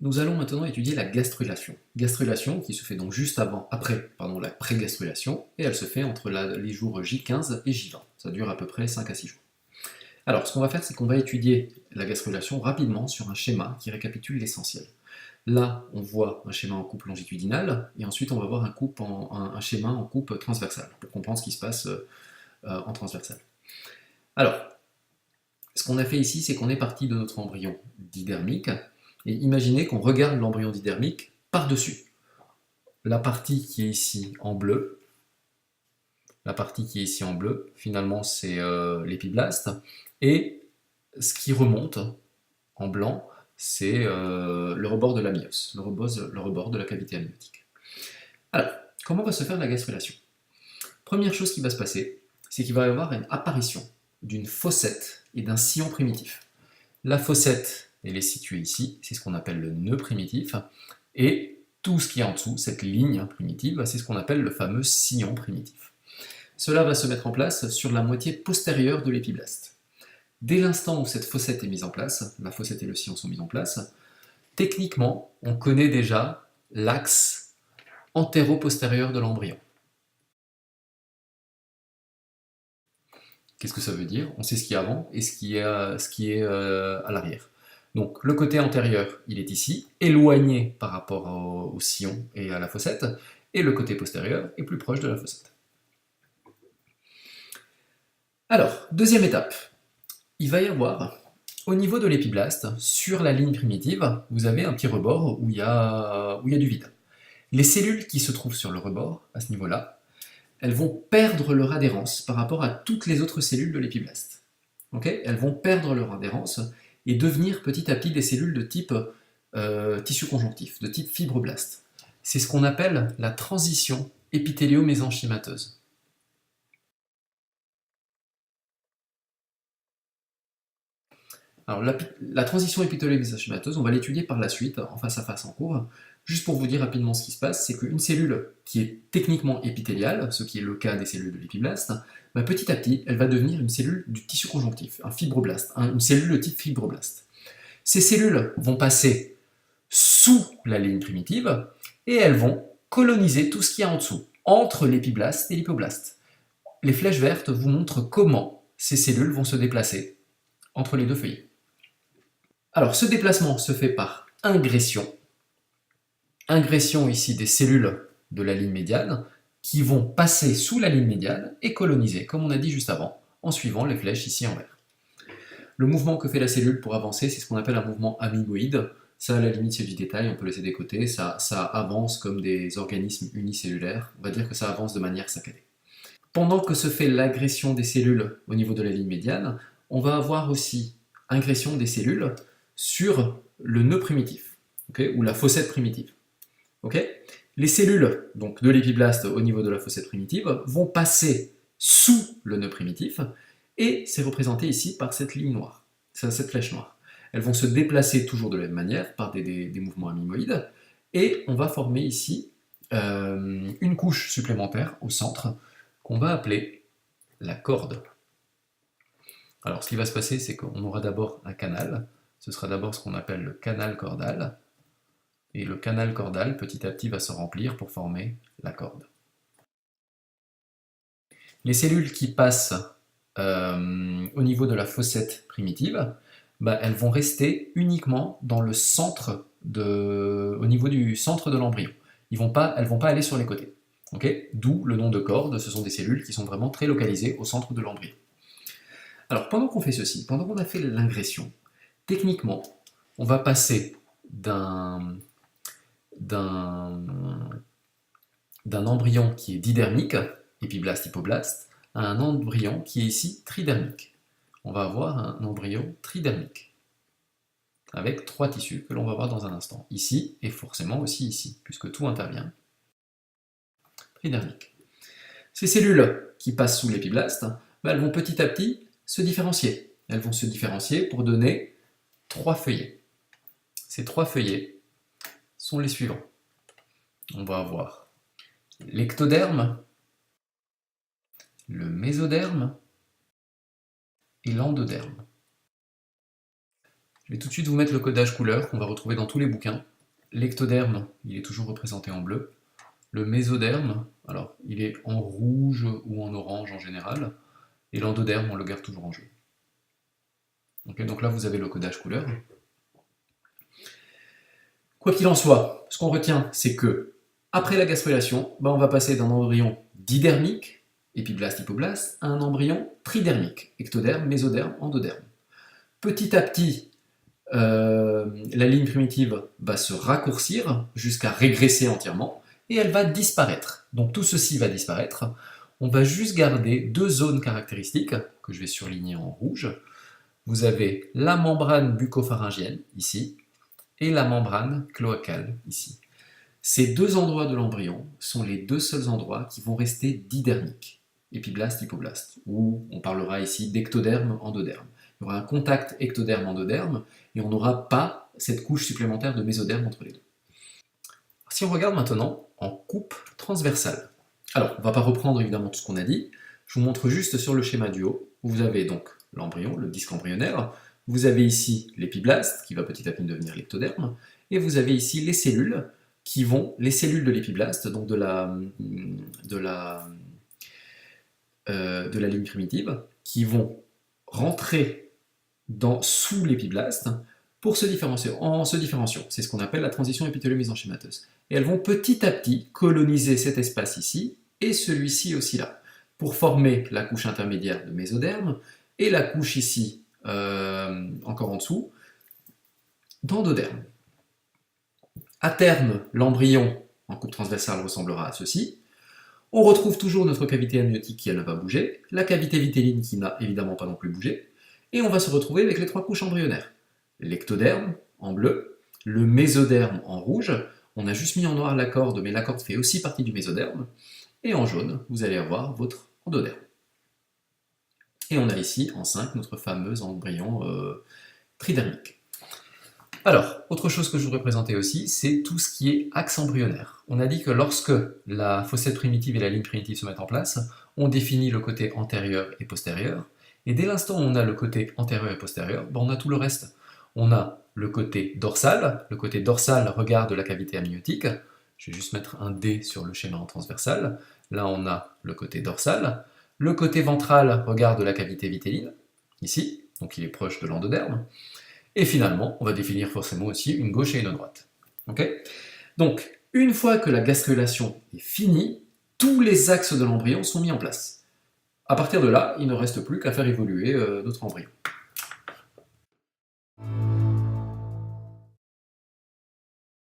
Nous allons maintenant étudier la gastrulation. Gastrulation qui se fait donc juste après la pré-gastrulation, et elle se fait entre les jours J15 et J20. Ça dure à peu près 5 à 6 jours. Alors, ce qu'on va faire, c'est qu'on va étudier la gastrulation rapidement sur un schéma qui récapitule l'essentiel. Là, on voit un schéma en coupe longitudinale, et ensuite on va voir un schéma en coupe transversale, pour comprendre ce qui se passe en transversale. Alors, ce qu'on a fait ici, c'est qu'on est parti de notre embryon didermique, et imaginez qu'on regarde l'embryon didermique par-dessus. La partie qui est ici en bleu, finalement c'est l'épiblaste, et ce qui remonte en blanc, c'est le rebord de l'amnios, le rebord de la cavité amniotique. Alors, comment va se faire la gastrulation? Première chose qui va se passer, c'est qu'il va y avoir une apparition d'une fossette et d'un sillon primitif. La fossette, elle est située ici, c'est ce qu'on appelle le nœud primitif, et tout ce qui est en dessous, cette ligne primitive, c'est ce qu'on appelle le fameux sillon primitif. Cela va se mettre en place sur la moitié postérieure de l'épiblaste. Dès l'instant où cette fossette est mise en place, la fossette et le sillon sont mis en place, techniquement, on connaît déjà l'axe antéro-postérieur de l'embryon. Qu'est-ce que ça veut dire? On sait ce qui est avant et ce qui est à l'arrière. Donc le côté antérieur, il est ici, éloigné par rapport au sillon et à la fossette, et le côté postérieur est plus proche de la fossette. Alors, deuxième étape, il va y avoir, au niveau de l'épiblaste, sur la ligne primitive, vous avez un petit rebord où il y a du vide. Les cellules qui se trouvent sur le rebord, à ce niveau-là, elles vont perdre leur adhérence par rapport à toutes les autres cellules de l'épiblaste. Okay, elles vont perdre leur adhérence et devenir petit à petit des cellules de type tissu conjonctif, de type fibroblaste. C'est ce qu'on appelle la transition épithélio-mésenchymateuse. Alors la transition épithélio-mésenchymateuse, on va l'étudier par la suite, en face à face en cours. Juste pour vous dire rapidement ce qui se passe, c'est qu'une cellule qui est techniquement épithéliale, ce qui est le cas des cellules de l'épiblaste, petit à petit, elle va devenir une cellule du tissu conjonctif, un fibroblaste, une cellule de type fibroblaste. Ces cellules vont passer sous la ligne primitive et elles vont coloniser tout ce qu'il y a en dessous, entre l'épiblaste et l'hypoblaste. Les flèches vertes vous montrent comment ces cellules vont se déplacer entre les deux feuillets. Alors, ce déplacement se fait par ingression. Ingression ici des cellules de la ligne médiane qui vont passer sous la ligne médiane et coloniser, comme on a dit juste avant, en suivant les flèches ici en vert. Le mouvement que fait la cellule pour avancer, c'est ce qu'on appelle un mouvement amoeboïde. Ça, à la limite, c'est du détail, on peut laisser de côté. Ça avance comme des organismes unicellulaires. On va dire que ça avance de manière saccadée. Pendant que se fait l'agression des cellules au niveau de la ligne médiane, on va avoir aussi ingression des cellules sur le nœud primitif, ou la fossette primitive. Les cellules donc, de l'épiblaste au niveau de la fossette primitive vont passer sous le nœud primitif, et c'est représenté ici par cette ligne noire, cette flèche noire. Elles vont se déplacer toujours de la même manière, par des mouvements amimoïdes, et on va former ici une couche supplémentaire au centre, qu'on va appeler la corde. Alors ce qui va se passer, c'est qu'on aura d'abord un canal, ce sera d'abord ce qu'on appelle le canal cordal, et le canal cordal, petit à petit, va se remplir pour former la corde. Les cellules qui passent au niveau de la fossette primitive, elles vont rester uniquement dans le centre au niveau du centre de l'embryon. Elles vont pas aller sur les côtés. D'où le nom de corde, ce sont des cellules qui sont vraiment très localisées au centre de l'embryon. Alors pendant qu'on fait ceci, pendant qu'on a fait l'ingression, techniquement, on va passer d'un embryon qui est didermique, épiblaste, hypoblaste, à un embryon qui est ici tridermique. On va avoir un embryon tridermique, avec 3 tissus que l'on va voir dans un instant, ici et forcément aussi ici, puisque tout intervient. Tridermique. Ces cellules qui passent sous l'épiblaste, elles vont petit à petit se différencier. Elles vont se différencier pour donner 3 feuillets. Ces 3 feuillets sont les suivants. On va avoir l'ectoderme, le mésoderme et l'endoderme. Je vais tout de suite vous mettre le codage couleur qu'on va retrouver dans tous les bouquins. l'ectoderme, il est toujours représenté en bleu. Le mésoderme, alors il est en rouge ou en orange en général. Et l'endoderme, on le garde toujours en jaune. Okay, donc là, vous avez le codage couleur. Quoi qu'il en soit, ce qu'on retient, c'est que après la gastrulation, on va passer d'un embryon didermique, épiblaste, hypoblaste, à un embryon tridermique, ectoderme, mésoderme, endoderme. Petit à petit, la ligne primitive va se raccourcir jusqu'à régresser entièrement et elle va disparaître. Donc tout ceci va disparaître. On va juste garder deux zones caractéristiques que je vais surligner en rouge. Vous avez la membrane bucopharyngienne ici et la membrane cloacale ici. Ces deux endroits de l'embryon sont les deux seuls endroits qui vont rester didermiques, épiblaste, hypoblaste, ou on parlera ici d'ectoderme, endoderme. Il y aura un contact ectoderme-endoderme et on n'aura pas cette couche supplémentaire de mésoderme entre les deux. Si on regarde maintenant en coupe transversale, alors on ne va pas reprendre évidemment tout ce qu'on a dit, je vous montre juste sur le schéma du haut, où vous avez donc l'embryon, le disque embryonnaire, vous avez ici l'épiblaste qui va petit à petit devenir l'ectoderme, et vous avez ici les cellules les cellules de l'épiblaste, donc de la ligne primitive, qui vont rentrer sous l'épiblaste pour se différencier. En se différenciant, c'est ce qu'on appelle la transition épithélium-mésenchymateuse. Et elles vont petit à petit coloniser cet espace ici et celui-ci aussi là, pour former la couche intermédiaire de mésoderme et la couche ici, encore en dessous, d'endoderme. À terme, l'embryon en coupe transversale ressemblera à ceci. On retrouve toujours notre cavité amniotique qui, elle, va bouger, la cavité vitelline qui n'a évidemment pas non plus bougé, et on va se retrouver avec les trois couches embryonnaires. L'ectoderme en bleu, le mésoderme en rouge, on a juste mis en noir la corde, mais la corde fait aussi partie du mésoderme, et en jaune, vous allez avoir votre endoderme. Et on a ici, en 5, notre fameux embryon tridermique. Alors, autre chose que je voudrais présenter aussi, c'est tout ce qui est axe embryonnaire. On a dit que lorsque la fossette primitive et la ligne primitive se mettent en place, on définit le côté antérieur et postérieur, et dès l'instant où on a le côté antérieur et postérieur, on a tout le reste. On a le côté dorsal regarde la cavité amniotique, je vais juste mettre un D sur le schéma en transversal, là on a le côté dorsal, le côté ventral regarde la cavité vitelline, ici, donc il est proche de l'endoderme, et finalement, on va définir forcément aussi une gauche et une droite. Okay, donc, une fois que la gastrulation est finie, tous les axes de l'embryon sont mis en place. À partir de là, il ne reste plus qu'à faire évoluer notre embryon.